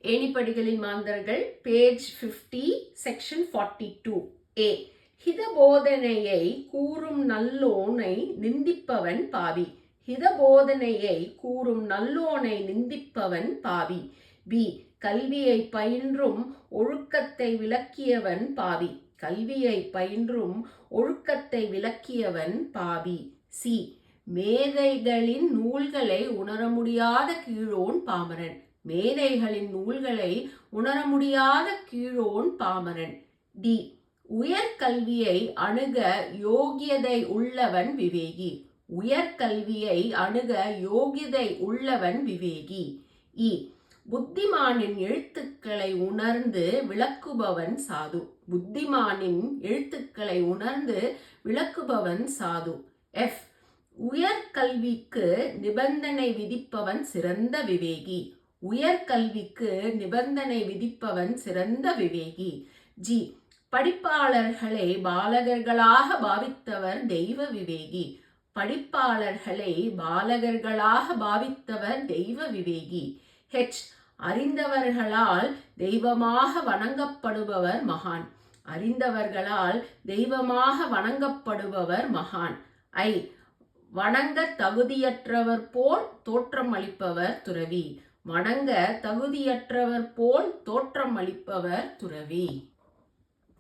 ஏணிப்படிகளின் மாந்தர்கள் page 50 section 42 A. ஹிதபோதனையை கூறும் நல்லோனை நிந்திப்பவன் பாவி. ஹிதபோதனையை கூறும் நல்லோனை நிந்திப்பவன் பாவி. B. கல்வியை பயின்றும் ஒழுக்கத்தை விளக்கியவன் பாவி. கல்வியை பயின்றும் ஒழுக்கத்தை விளக்கியவன் பாவி. C. மேதைகளின் நூல்களை உணர முடியாத கீழோன் பாமரன். மேதைகளின் நூல்களை உணர முடியாத கீழோன் பாமரன். D. உயர்கல்வியை அணுக யோகியதை உள்ளவன் விவேகி. உயர்கல்வியை அணுக யோகியதை உள்ளவன் விவேகி. E. புத்திமானின் எழுத்துக்களை உணர்ந்து விளக்குபவன் சாது. புத்திமானின் எழுத்துக்களை உணர்ந்து விளக்குபவன் சாது. F. உயர்கல்விக்கு நிபந்தனை விதிப்பவன் சிறந்த விவேகி. உயர்கல்விக்கு நிபந்தனை விதிப்பவன் சிறந்த விவேகி. G. படிப்பாளர்களை பாலகர்களாக பாவித்தவர் தெய்வ விவேகி. படிப்பாளர்களை பாலகர்களாக பாவித்தவர் தெய்வ விவேகி. H. அறிந்தவர்களால் தெய்வமாக வணங்கப்படுபவர் மகான். அறிந்தவர்களால் தெய்வமாக வணங்கப்படுபவர் மகான். I. வணங்க தகுதியற்றவர் போல் தோற்றம் அளிப்பவர் துறவி. வணங்க தகுதியற்றவர் போல் தோற்றம் அளிப்பவர் துறவி.